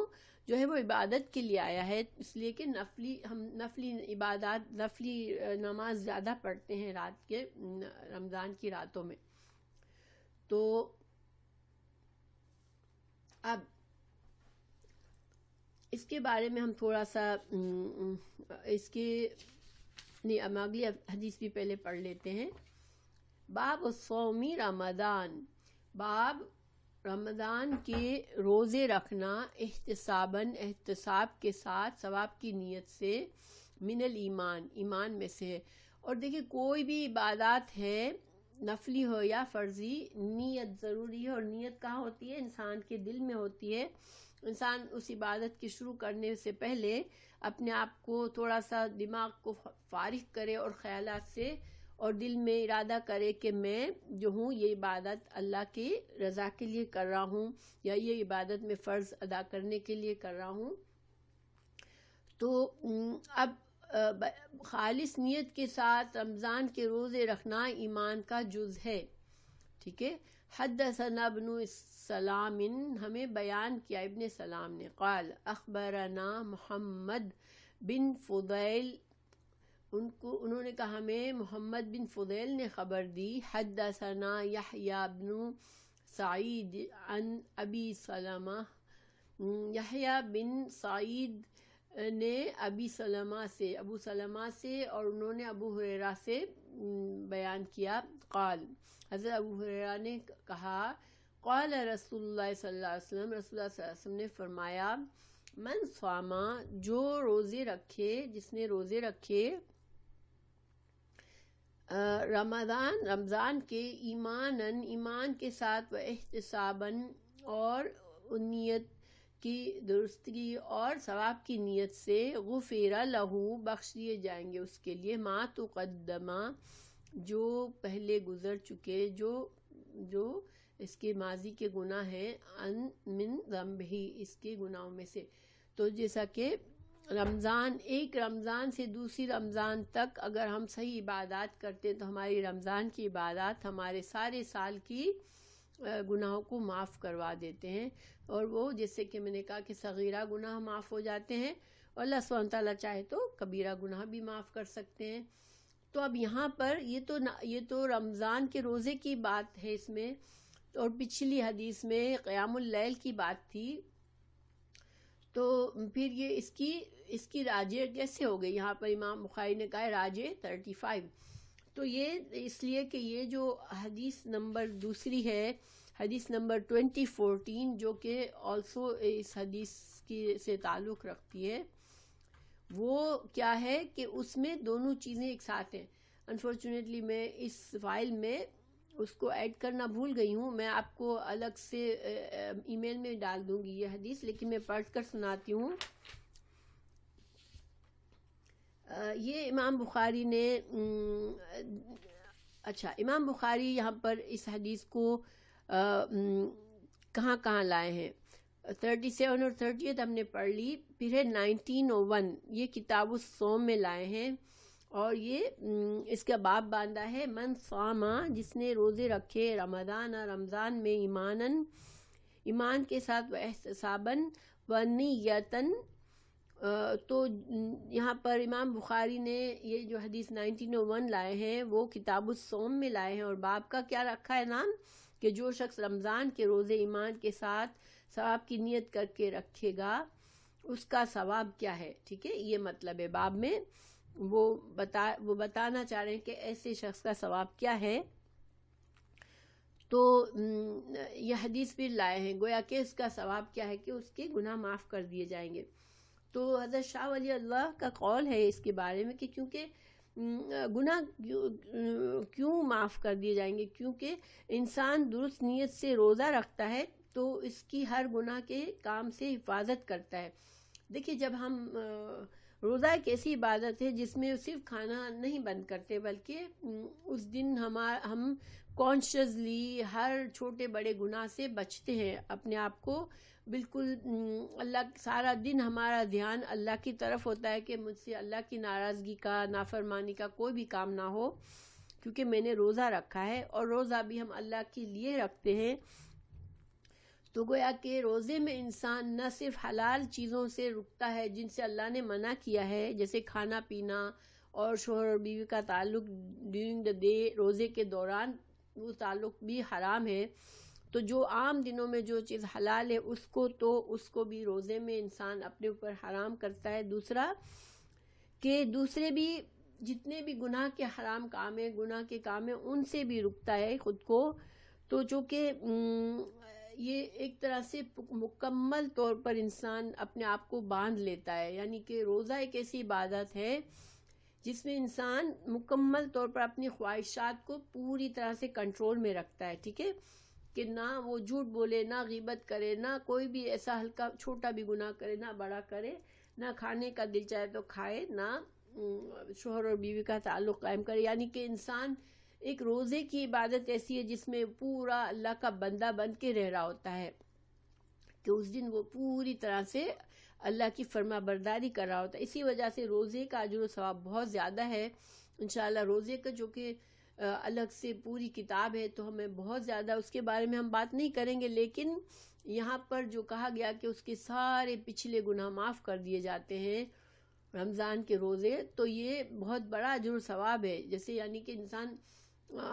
A: جو ہے وہ عبادت کے لیے آیا ہے، اس لیے کہ ہم نفلی عبادات، نفلی نماز زیادہ پڑھتے ہیں رات کے، رمضان کی راتوں میں. تو اب اس کے بارے میں ہم تھوڑا سا ہم اگلی حدیث بھی پہلے پڑھ لیتے ہیں. باب الصومی رمضان، باب رمضان کے روزے رکھنا، احتساباً، احتساب کے ساتھ، ثواب کی نیت سے، من الایمان، ایمان میں سے. اور دیکھیں کوئی بھی عبادات ہے، نفلی ہو یا فرضی، نیت ضروری ہے، اور نیت کہاں ہوتی ہے؟ انسان کے دل میں ہوتی ہے. انسان اس عبادت کی شروع کرنے سے پہلے اپنے آپ کو تھوڑا سا دماغ کو فارغ کرے اور خیالات سے، اور دل میں ارادہ کرے کہ میں جو ہوں یہ عبادت اللہ کی رضا کے لیے کر رہا ہوں، یا یہ عبادت میں فرض ادا کرنے کے لیے کر رہا ہوں. تو اب خالص نیت کے ساتھ رمضان کے روزے رکھنا ایمان کا جز ہے، ٹھیک ہے. حدثنا ابن سلام، ہمیں بیان کیا ابن سلام نے، قال اخبرنا محمد بن فضیل، انہوں نے کہا ہمیں محمد بن فضیل نے خبر دی. حدثنا یحییٰ بن سعید عن ابی سلمہ، یحییٰ بن سعید نے ابو سلمہ سے، اور انہوں نے ابو ہریرہ سے بیان کیا. قال، حضرت ابو ہریرہ نے کہا، قال رسول اللہ صلی اللہ علیہ وسلم، رسول اللہ صلی اللہ علیہ وسلم نے فرمایا، من صاما، جو روزے رکھے، جس نے روزے رکھے، رمضان کے، ایماناً، ایمان کے ساتھ، و احتساباً، اور نیت کی درستگی اور ثواب کی نیت سے، غفر لہو، بخش دیے جائیں گے اس کے لیے، ما تقدمہ، جو پہلے گزر چکے، جو اس کے ماضی کے گناہ ہیں، ان من ذنبہ، اس کے گناہوں میں سے. تو جیسا کہ ایک رمضان سے دوسری رمضان تک اگر ہم صحیح عبادات کرتے ہیں تو ہماری رمضان کی عبادات ہمارے سارے سال کی گناہوں کو معاف کروا دیتے ہیں. اور وہ جیسے کہ میں نے کہا کہ صغیرہ گناہ معاف ہو جاتے ہیں، اور اللہ سبحانہ تعالیٰ چاہے تو کبیرہ گناہ بھی معاف کر سکتے ہیں. تو اب یہاں پر یہ تو رمضان کے روزے کی بات ہے اس میں، اور پچھلی حدیث میں قیام اللیل کی بات تھی. تو پھر یہ اس کی راجع کیسے ہو گئی؟ یہاں پر امام بخاری نے کہا ہے راجع 35. تو یہ اس لیے کہ یہ جو حدیث نمبر دوسری ہے، حدیث نمبر 2014، جو کہ آلسو اس حدیث کی سے تعلق رکھتی ہے، وہ کیا ہے کہ اس میں دونوں چیزیں ایک ساتھ ہیں. انفارچونیٹلی میں اس فائل میں اس کو ایڈ کرنا بھول گئی ہوں. میں آپ کو الگ سے ای میل میں ڈال دوں گی یہ حدیث، لیکن میں پڑھ کر سناتی ہوں. یہ امام بخاری نے امام بخاری یہاں پر اس حدیث کو کہاں کہاں لائے ہیں. 37 اور 38 ہم نے پڑھ لی. پھر ہے 1901، یہ کتاب الصوم میں لائے ہیں، اور یہ اس کا باب باندھا ہے من صاما، جس نے روزے رکھے رمضان میں ایمان کے ساتھ، و احتساباً و نیتاً. تو یہاں پر امام بخاری نے یہ جو حدیث 1901 لائے ہیں وہ کتاب الصوم میں لائے ہیں، اور باب کا کیا رکھا ہے نام، کہ جو شخص رمضان کے روزے ایمان کے ساتھ ثواب کی نیت کر کے رکھے گا اس کا ثواب کیا ہے. ٹھیک ہے، یہ مطلب ہے باب میں وہ بتانا چاہ رہے ہیں کہ ایسے شخص کا ثواب کیا ہے. تو یہ حدیث بھی لائے ہیں، گویا کہ اس کا ثواب کیا ہے کہ اس کے گناہ معاف کر دیے جائیں گے. تو حضرت شاہ ولی اللہ کا قول ہے اس کے بارے میں کہ کیونکہ گناہ کیوں معاف کر دیے جائیں گے، کیونکہ انسان درست نیت سے روزہ رکھتا ہے تو اس کی ہر گناہ کے کام سے حفاظت کرتا ہے. دیکھیے، جب ہم روزہ ایک ایسی عبادت ہے جس میں صرف کھانا نہیں بند کرتے، بلکہ اس دن ہم کانشیسلی ہر چھوٹے بڑے گناہ سے بچتے ہیں، اپنے آپ کو بالکل سارا دن ہمارا دھیان اللہ کی طرف ہوتا ہے کہ مجھ سے اللہ کی ناراضگی کا، نافرمانی کا کوئی بھی کام نہ ہو، کیونکہ میں نے روزہ رکھا ہے، اور روزہ بھی ہم اللہ کے لیے رکھتے ہیں. تو گویا کہ روزے میں انسان نہ صرف حلال چیزوں سے رکتا ہے جن سے اللہ نے منع کیا ہے، جیسے کھانا پینا اور شوہر اور بیوی کا تعلق ڈیورنگ دا ڈے، روزے کے دوران وہ تعلق بھی حرام ہے. تو جو عام دنوں میں جو چیز حلال ہے اس کو بھی روزے میں انسان اپنے اوپر حرام کرتا ہے. دوسرا کہ دوسرے بھی جتنے بھی گناہ کے حرام کام ہیں، گناہ کے کام ہیں، ان سے بھی رکتا ہے خود کو. تو چونکہ یہ ایک طرح سے مکمل طور پر انسان اپنے آپ کو باندھ لیتا ہے، یعنی کہ روزہ ایک ایسی عبادت ہے جس میں انسان مکمل طور پر اپنی خواہشات کو پوری طرح سے کنٹرول میں رکھتا ہے. ٹھیک ہے، کہ نہ وہ جھوٹ بولے، نہ غیبت کرے، نہ کوئی بھی ایسا ہلکا چھوٹا بھی گناہ کرے، نہ بڑا کرے، نہ کھانے کا دل چاہے تو کھائے، نہ شوہر اور بیوی کا تعلق قائم کرے. یعنی کہ انسان ایک روزے کی عبادت ایسی ہے جس میں پورا اللہ کا بندہ بن کے رہ رہا ہوتا ہے، کہ اس دن وہ پوری طرح سے اللہ کی فرما برداری کر رہا ہوتا ہے. اسی وجہ سے روزے کا اجر و ثواب بہت زیادہ ہے. انشاءاللہ روزے کا جو کہ الگ سے پوری کتاب ہے تو ہمیں بہت زیادہ اس کے بارے میں ہم بات نہیں کریں گے، لیکن یہاں پر جو کہا گیا کہ اس کے سارے پچھلے گناہ معاف کر دیے جاتے ہیں رمضان کے روزے، تو یہ بہت بڑا اجر و ثواب ہے. جیسے یعنی کہ انسان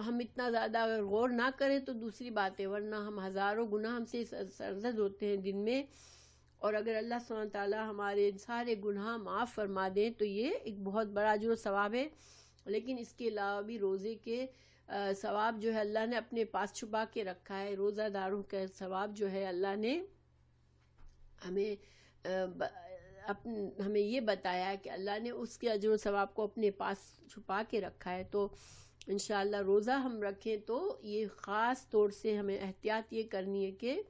A: ہم اتنا زیادہ اگر غور نہ کریں تو دوسری بات ہے، ورنہ ہم ہزاروں گناہ ہم سے سرزد ہوتے ہیں دن میں، اور اگر اللہ سبحانہ تعالیٰ ہمارے سارے گناہ معاف فرما دیں تو یہ ایک بہت بڑا اجر و ثواب ہے. لیکن اس کے علاوہ بھی روزے کے ثواب جو ہے اللہ نے اپنے پاس چھپا کے رکھا ہے. روزہ داروں کا ثواب جو ہے اللہ نے ہمیں یہ بتایا ہے کہ اللہ نے اس کے اجر و ثواب کو اپنے پاس چھپا کے رکھا ہے. تو انشاءاللہ روزہ ہم رکھیں تو یہ خاص طور سے ہمیں احتیاط یہ کرنی ہے کہ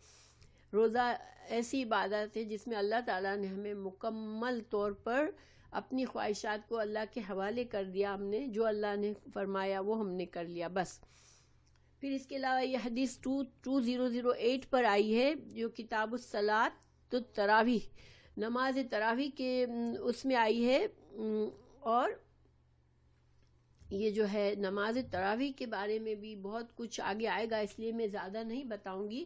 A: روزہ ایسی عبادت ہے جس میں اللہ تعالیٰ نے ہمیں مکمل طور پر اپنی خواہشات کو اللہ کے حوالے کر دیا ہم نے، جو اللہ نے فرمایا وہ ہم نے کر لیا بس۔ پھر اس کے علاوہ یہ حدیث 2008 پر آئی ہے جو کتاب الصلاۃ تو تراویح، نماز تراویح کے اس میں آئی ہے، اور یہ جو ہے نماز تراویح کے بارے میں بھی بہت کچھ آگے آئے گا، اس لیے میں زیادہ نہیں بتاؤں گی،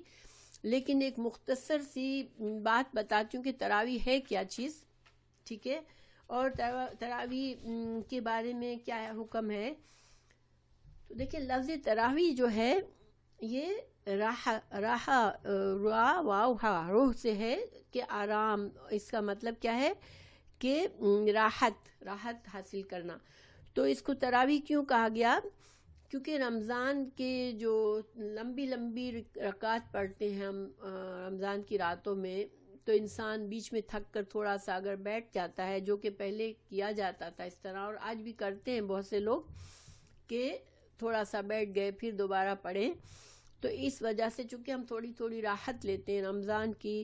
A: لیکن ایک مختصر سی بات بتاتی ہوں کہ تراویح ہے کیا چیز، ٹھیک ہے، اور تراویح کے بارے میں کیا حکم ہے۔ تو دیکھیں لفظ تراویح جو ہے یہ روح سے ہے کہ آرام، اس کا مطلب کیا ہے کہ راحت حاصل کرنا۔ تو اس کو تراویح کیوں کہا گیا؟ کیونکہ رمضان کے جو لمبی رکعات پڑھتے ہیں ہم رمضان کی راتوں میں، تو انسان بیچ میں تھک کر تھوڑا سا اگر بیٹھ جاتا ہے، جو کہ پہلے کیا جاتا تھا اس طرح، اور آج بھی کرتے ہیں بہت سے لوگ کہ تھوڑا سا بیٹھ گئے پھر دوبارہ پڑھیں، تو اس وجہ سے چونکہ ہم تھوڑی راحت لیتے ہیں رمضان کی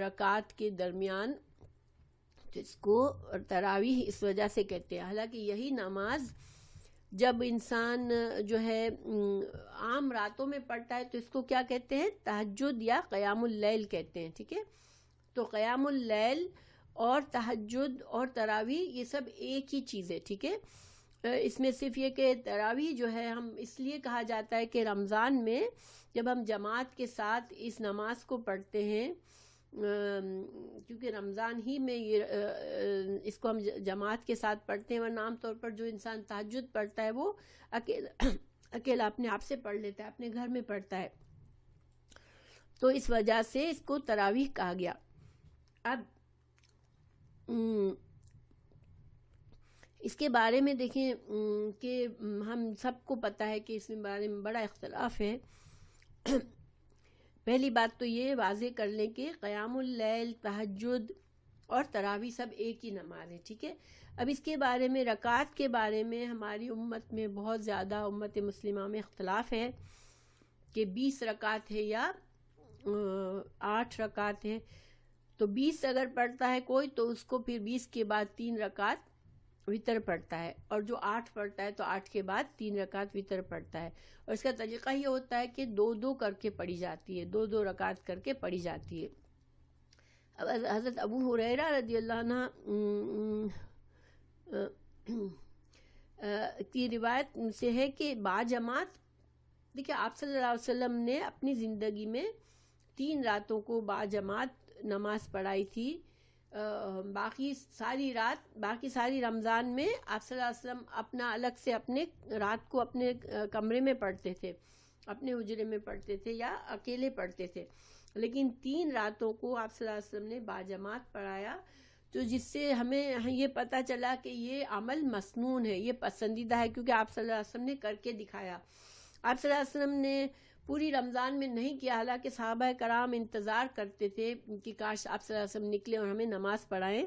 A: رکعات کے درمیان، تو اس کو تراویح اس وجہ سے کہتے ہیں۔ حالانکہ یہی نماز جب انسان جو ہے عام راتوں میں پڑھتا ہے تو اس کو کیا کہتے ہیں؟ تہجد یا قیام اللیل کہتے ہیں، ٹھیک ہے۔ تو قیام اللیل اور تہجد اور تراویح یہ سب ایک ہی چیز ہے، ٹھیک ہے۔ اس میں صرف یہ کہ تراویح جو ہے ہم اس لیے کہا جاتا ہے کہ رمضان میں جب ہم جماعت کے ساتھ اس نماز کو پڑھتے ہیں، کیونکہ رمضان ہی میں یہ اس کو ہم جماعت کے ساتھ پڑھتے ہیں، ورنہ عام طور پر جو انسان تہجد پڑھتا ہے وہ اکیلا اپنے آپ سے پڑھ لیتا ہے، اپنے گھر میں پڑھتا ہے، تو اس وجہ سے اس کو تراویح کہا گیا۔ اب اس کے بارے میں دیکھیں کہ ہم سب کو پتہ ہے کہ اس کے بارے میں بڑا اختلاف ہے۔ پہلی بات تو یہ واضح کر لیں کہ قیام اللیل، تہجد اور تراویح سب ایک ہی نماز ہے، ٹھیک ہے۔ اب اس کے بارے میں رکعات کے بارے میں ہماری امت میں بہت زیادہ، امت مسلمہ میں اختلاف ہے کہ 20 رکعات ہے یا 8 رکعات ہے۔ تو 20 اگر پڑھتا ہے کوئی تو اس کو پھر 20 کے بعد 3 رکعت وتر پڑھتا ہے، اور جو 8 پڑھتا ہے تو 8 کے بعد 3 رکعت وتر پڑھتا ہے، اور اس کا طریقہ یہ ہوتا ہے کہ 2 کر کے پڑھی جاتی ہے، 2 رکعت کر کے پڑھی جاتی ہے۔ اب حضرت ابو ہریرہ رضی اللہ عنہ کی روایت سے ہے کہ باجماعت، دیکھیں آپ صلی اللہ علیہ وسلم نے اپنی زندگی میں 3 راتوں کو باجماعت نماز پڑھائی تھی، باقی ساری رمضان میں آپ صلی اللہ علیہ وسلم اپنا الگ سے اپنے رات کو اپنے کمرے میں پڑھتے تھے، اپنے حجرے میں پڑھتے تھے یا اکیلے پڑھتے تھے، لیکن 3 راتوں کو آپ صلی اللہ علیہ وسلم نے باجماعت پڑھایا، تو جس سے ہمیں یہ پتہ چلا کہ یہ عمل مسنون ہے، یہ پسندیدہ ہے، کیونکہ آپ صلی اللہ علیہ وسلم نے کر کے دکھایا۔ آپ صلی اللہ علیہ وسلم نے پوری رمضان میں نہیں کیا، حالانکہ صحابہ کرام انتظار کرتے تھے کہ کاش آپ صلی اللہ علیہ وسلم نکلے اور ہمیں نماز پڑھائیں،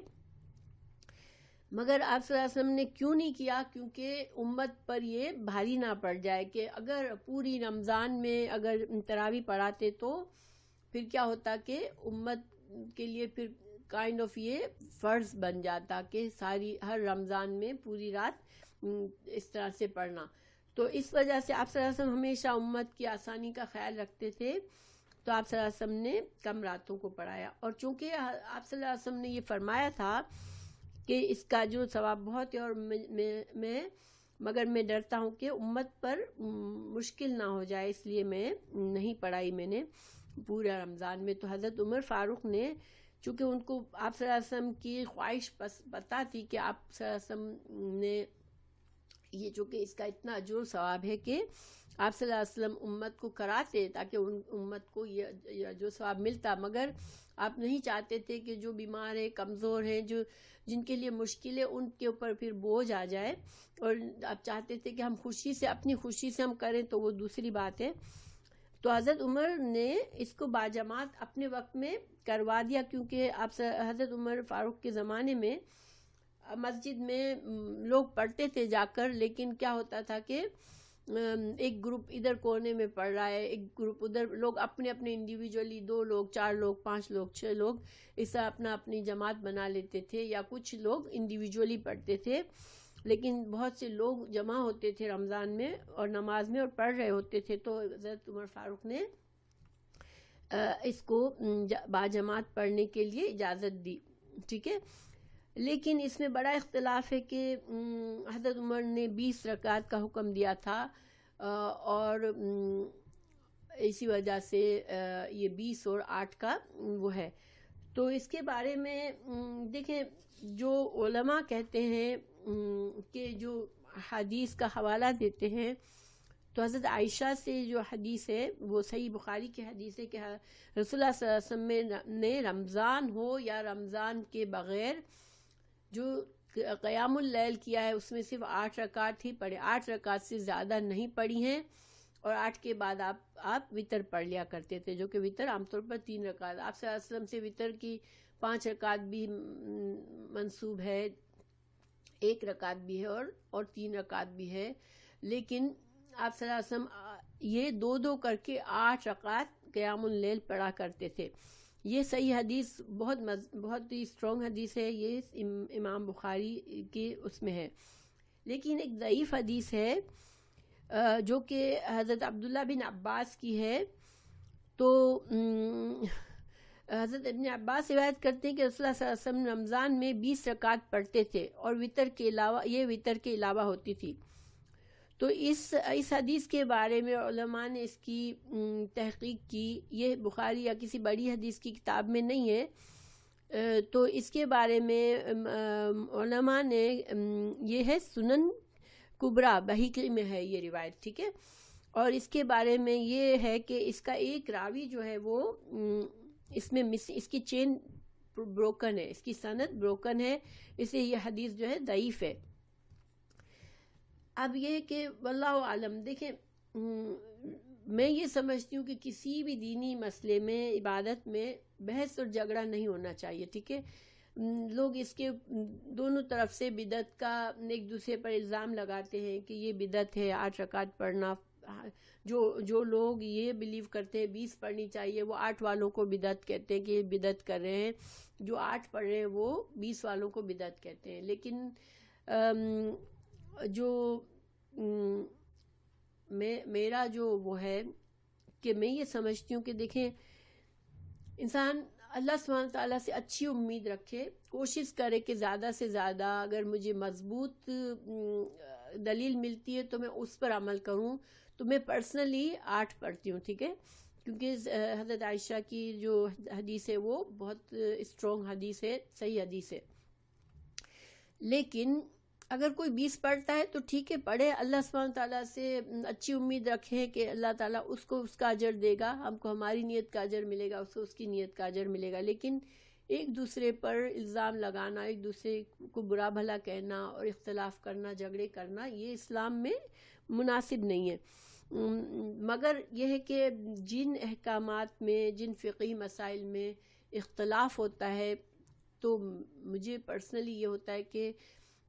A: مگر آپ صلی اللہ علیہ وسلم نے کیوں نہیں کیا؟ کیونکہ امت پر یہ بھاری نہ پڑ جائے کہ اگر پوری رمضان میں اگر تراویح پڑھاتے تو پھر کیا ہوتا کہ امت کے لیے پھر کائنڈ آف یہ فرض بن جاتا کہ ہر رمضان میں پوری رات اس طرح سے پڑھنا۔ تو اس وجہ سے آپ صلی اللہ علیہ وسلم ہمیشہ امت کی آسانی کا خیال رکھتے تھے، تو آپ صلی اللہ علیہ وسلم نے کم راتوں کو پڑھایا، اور چونکہ آپ صلی اللہ علیہ وسلم نے یہ فرمایا تھا کہ اس کا جو ثواب بہت ہے، اور مگر میں ڈرتا ہوں کہ امت پر مشکل نہ ہو جائے، اس لیے میں نہیں پڑھائی میں نے پورا رمضان میں۔ تو حضرت عمر فاروق نے، چونکہ ان کو آپ صلی اللہ علیہ وسلم کی خواہش پتہ تھی کہ آپ صلی اللہ علیہ وسلم نے یہ چونکہ اس کا اتنا اجر و ثواب ہے کہ آپ صلی اللہ علیہ وسلم امت کو کراتے تاکہ امت کو یہ اجر و ثواب ملتا، مگر آپ نہیں چاہتے تھے کہ جو بیمار ہیں، کمزور ہیں، جن کے لیے مشکل ہے، ان کے اوپر پھر بوجھ آ جائے، اور آپ چاہتے تھے کہ ہم اپنی خوشی سے ہم کریں تو وہ دوسری بات ہے۔ تو حضرت عمر نے اس کو باجماعت اپنے وقت میں کروا دیا، کیونکہ حضرت عمر فاروق کے زمانے میں مسجد میں لوگ پڑھتے تھے جا کر، لیکن کیا ہوتا تھا کہ ایک گروپ ادھر کونے میں پڑھ رہا ہے، ایک گروپ ادھر، لوگ اپنے اپنے انڈیویجولی 2 لوگ 4 لوگ 5 لوگ 6 لوگ اس طرح اپنی جماعت بنا لیتے تھے، یا کچھ لوگ انڈیویجولی پڑھتے تھے، لیکن بہت سے لوگ جمع ہوتے تھے رمضان میں اور نماز میں اور پڑھ رہے ہوتے تھے، تو حضرت عمر فاروق نے اس کو باجماعت پڑھنے کے لیے اجازت دی، ٹھیک ہے۔ لیکن اس میں بڑا اختلاف ہے کہ حضرت عمر نے 20 رکعت کا حکم دیا تھا، اور اسی وجہ سے یہ 20 اور 8 کا وہ ہے۔ تو اس کے بارے میں دیکھیں، جو علماء کہتے ہیں کہ جو حدیث کا حوالہ دیتے ہیں، تو حضرت عائشہ سے جو حدیث ہے وہ صحیح بخاری کی حدیث ہے کہ رسول اللہ صلی اللہ علیہ وسلم نے رمضان ہو یا رمضان کے بغیر جو قیام اللیل کیا ہے اس میں صرف 8 رکعت ہی پڑھے، 8 رکعت سے زیادہ نہیں پڑھی ہیں، اور 8 کے بعد آپ وتر پڑھ لیا کرتے تھے، جو کہ وتر عام طور پر 3 رکعت، آپ صلی اللہ علیہ وسلم سے وتر کی 5 رکعت بھی منسوب ہے، 1 رکعت بھی ہے اور 3 رکعت بھی ہے، لیکن آپ صلی اللہ علیہ وسلم یہ 2 کر کے 8 رکعت قیام اللیل پڑھا کرتے تھے۔ یہ صحیح حدیث بہت ہی اسٹرانگ حدیث ہے، یہ امام بخاری کے اس میں ہے۔ لیکن ایک ضعیف حدیث ہے جو کہ حضرت عبداللہ بن عباس کی ہے، تو حضرت ابن عباس روایت کرتے ہیں کہ رسول اللہ صلی اللہ علیہ وسلم رمضان میں 20 رکعت پڑھتے تھے، اور وتر کے علاوہ یہ وتر کے علاوہ ہوتی تھی۔ تو اس حدیث کے بارے میں علماء نے اس کی تحقیق کی، یہ بخاری یا کسی بڑی حدیث کی کتاب میں نہیں ہے، تو اس کے بارے میں علماء نے یہ ہے سنن کبریٰ بہقی میں ہے یہ روایت، ٹھیک ہے، اور اس کے بارے میں یہ ہے کہ اس کا ایک راوی جو ہے وہ اس کی چین بروکن ہے، اس کی سند بروکن ہے، اس لیے یہ حدیث جو ہے ضعیف ہے۔ اب یہ کہ واللہ عالم، دیکھیں میں یہ سمجھتی ہوں کہ کسی بھی دینی مسئلے میں، عبادت میں بحث اور جھگڑا نہیں ہونا چاہیے، ٹھیک ہے۔ لوگ اس کے دونوں طرف سے بدعت کا ایک دوسرے پر الزام لگاتے ہیں کہ یہ بدعت ہے 8 رکعت پڑھنا، جو لوگ یہ بلیو کرتے ہیں 20 پڑھنی چاہیے، وہ 8 والوں کو بدعت کہتے ہیں کہ یہ بدعت کر رہے ہیں، جو 8 پڑھ رہے ہیں وہ 20 والوں کو بدعت کہتے ہیں۔ لیکن جو میرا جو وہ ہے کہ میں یہ سمجھتی ہوں کہ دیکھیں، انسان اللہ سبحانہ تعالیٰ سے اچھی امید رکھے، کوشش کرے کہ زیادہ سے زیادہ اگر مجھے مضبوط دلیل ملتی ہے تو میں اس پر عمل کروں۔ تو میں پرسنلی 8 پڑھتی ہوں، ٹھیک ہے، کیونکہ حضرت عائشہ کی جو حدیث ہے وہ بہت اسٹرانگ حدیث ہے، صحیح حدیث ہے۔ لیکن اگر کوئی 20 پڑھتا ہے تو ٹھیک ہے، پڑھے، اللہ سبحانہ تعالیٰ سے اچھی امید رکھیں کہ اللہ تعالیٰ اس کو اس کا اجر دے گا، ہم کو ہماری نیت کا اجر ملے گا، اس کو اس کی نیت کا اجر ملے گا۔ لیکن ایک دوسرے پر الزام لگانا، ایک دوسرے کو برا بھلا کہنا اور اختلاف کرنا، جھگڑے کرنا، یہ اسلام میں مناسب نہیں ہے۔ مگر یہ ہے کہ جن احکامات میں، جن فقہی مسائل میں اختلاف ہوتا ہے، تو مجھے پرسنلی یہ ہوتا ہے کہ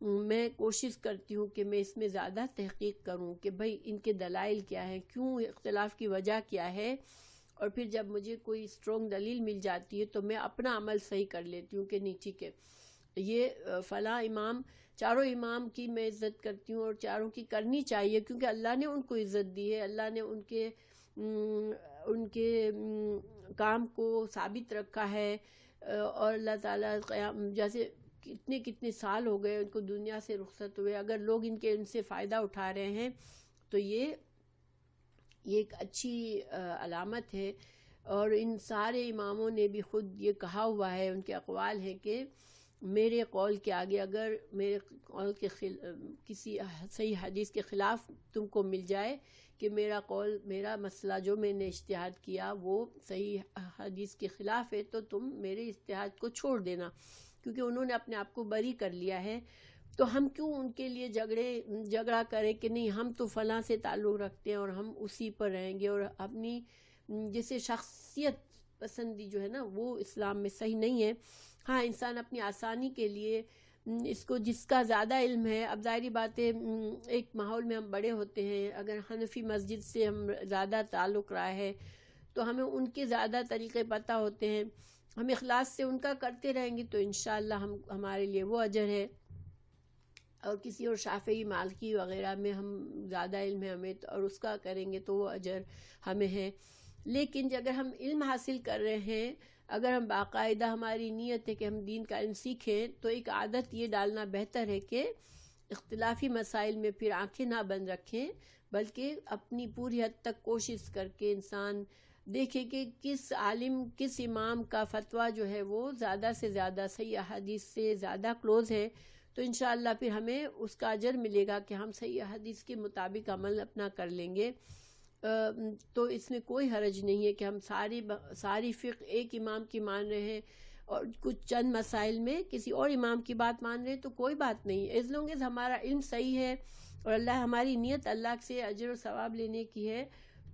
A: میں کوشش کرتی ہوں کہ میں اس میں زیادہ تحقیق کروں کہ بھئی ان کے دلائل کیا ہیں، کیوں اختلاف کی وجہ کیا ہے، اور پھر جب مجھے کوئی اسٹرانگ دلیل مل جاتی ہے تو میں اپنا عمل صحیح کر لیتی ہوں کہ نہیں ٹھیک ہے، یہ فلاں امام، چاروں امام کی میں عزت کرتی ہوں اور چاروں کی کرنی چاہیے، کیونکہ اللہ نے ان کو عزت دی ہے، اللہ نے ان کے کام کو ثابت رکھا ہے، اور اللہ تعالیٰ قیام جیسے کتنے سال ہو گئے ان کو دنیا سے رخصت ہوئے، اگر لوگ ان سے فائدہ اٹھا رہے ہیں تو یہ ایک اچھی علامت ہے۔ اور ان سارے اماموں نے بھی خود یہ کہا ہوا ہے، ان کے اقوال ہیں کہ میرے قول کے آگے اگر میرے قول کے کسی صحیح حدیث کے خلاف تم کو مل جائے کہ میرا قول، میرا مسئلہ جو میں نے اجتہاد کیا وہ صحیح حدیث کے خلاف ہے، تو تم میرے اجتہاد کو چھوڑ دینا، کیونکہ انہوں نے اپنے آپ کو بری کر لیا ہے۔ تو ہم کیوں ان کے لیے جھگڑا کریں کہ نہیں ہم تو فلاں سے تعلق رکھتے ہیں اور ہم اسی پر رہیں گے، اور اپنی جیسے شخصیت پسندی جو ہے نا وہ اسلام میں صحیح نہیں ہے۔ ہاں، انسان اپنی آسانی کے لیے اس کو جس کا زیادہ علم ہے، اب ظاہری بات ہے ایک ماحول میں ہم بڑے ہوتے ہیں، اگر حنفی مسجد سے ہم زیادہ تعلق رہا ہے تو ہمیں ان کے زیادہ طریقے پتہ ہوتے ہیں، ہم اخلاص سے ان کا کرتے رہیں گے تو انشاءاللہ ہمارے لیے وہ اجر ہے. اور کسی اور شافعی مالکی وغیرہ میں ہم زیادہ علم ہے ہمیں اور اس کا کریں گے تو وہ اجر ہمیں ہے. لیکن اگر ہم علم حاصل کر رہے ہیں، اگر ہم باقاعدہ ہماری نیت ہے کہ ہم دین کا علم سیکھیں، تو ایک عادت یہ ڈالنا بہتر ہے کہ اختلافی مسائل میں پھر آنکھیں نہ بند رکھیں، بلکہ اپنی پوری حد تک کوشش کر کے انسان دیکھے کہ کس عالم کس امام کا فتویٰ جو ہے وہ زیادہ سے زیادہ صحیح احادیث سے زیادہ کلوز ہے، تو انشاءاللہ پھر ہمیں اس کا اجر ملے گا کہ ہم صحیح احادیث کے مطابق عمل اپنا کر لیں گے. تو اس میں کوئی حرج نہیں ہے کہ ہم ساری فقہ ایک امام کی مان رہے ہیں اور کچھ چند مسائل میں کسی اور امام کی بات مان رہے ہیں تو کوئی بات نہیں. ایز لانگ ایز ہمارا علم صحیح ہے اور ہماری نیت اللہ سے اجر و ثواب لینے کی ہے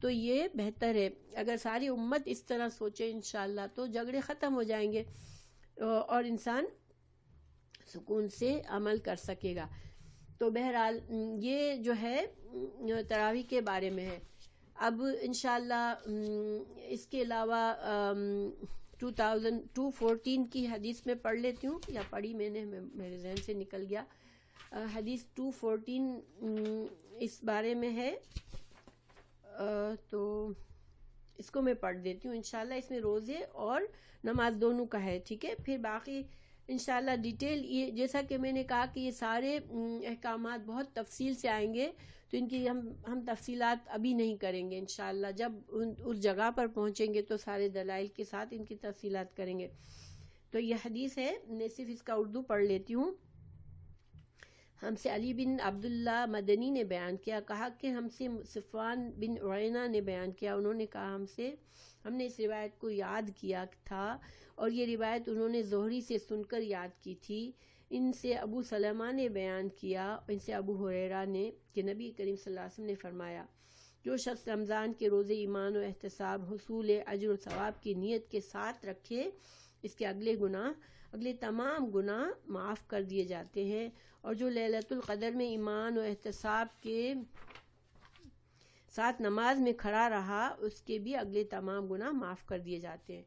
A: تو یہ بہتر ہے. اگر ساری امت اس طرح سوچے انشاءاللہ تو جھگڑے ختم ہو جائیں گے اور انسان سکون سے عمل کر سکے گا. تو بہرحال یہ جو ہے تراویح کے بارے میں ہے. اب انشاءاللہ اس کے علاوہ 214 کی حدیث میں پڑھ لیتی ہوں، یا پڑھی میں نے، میرے ذہن سے نکل گیا. حدیث 214 اس بارے میں ہے، تو اس کو میں پڑھ دیتی ہوں انشاءاللہ. اس میں روزے اور نماز دونوں کا ہے، ٹھیک ہے. پھر باقی انشاءاللہ ڈیٹیل، یہ جیسا کہ میں نے کہا کہ یہ سارے احکامات بہت تفصیل سے آئیں گے تو ان کی ہم تفصیلات ابھی نہیں کریں گے انشاءاللہ. جب اس جگہ پر پہنچیں گے تو سارے دلائل کے ساتھ ان کی تفصیلات کریں گے. تو یہ حدیث ہے، میں صرف اس کا اردو پڑھ لیتی ہوں. ہم سے علی بن عبداللہ مدنی نے بیان کیا، کہا کہ ہم سے صفوان بن عیینہ نے بیان کیا، انہوں نے کہا ہم نے اس روایت کو یاد کیا تھا اور یہ روایت انہوں نے زہری سے سن کر یاد کی تھی. ان سے ابو سلمہ نے بیان کیا، ان سے ابو ہریرہ نے کہ نبی کریم صلی اللہ علیہ وسلم نے فرمایا، جو شخص رمضان کے روزے ایمان و احتساب حصول اجر و ثواب کی نیت کے ساتھ رکھے، اس کے اگلے تمام گناہ معاف کر دیے جاتے ہیں. اور جو لیلۃ القدر میں ایمان و احتساب کے ساتھ نماز میں کھڑا رہا، اس کے بھی اگلے تمام گناہ معاف کر دیے جاتے ہیں.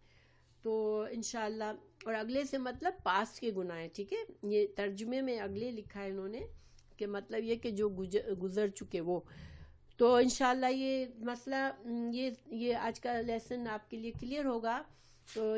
A: تو انشاءاللہ، اور اگلے سے مطلب پاس کے گناہ ہیں، ٹھیک ہے. یہ ترجمے میں اگلے لکھا ہے انہوں نے کہ مطلب یہ کہ جو گزر چکے وہ. تو انشاءاللہ یہ مسئلہ، یہ آج کا لیسن آپ کے لیے کلیئر ہوگا. تو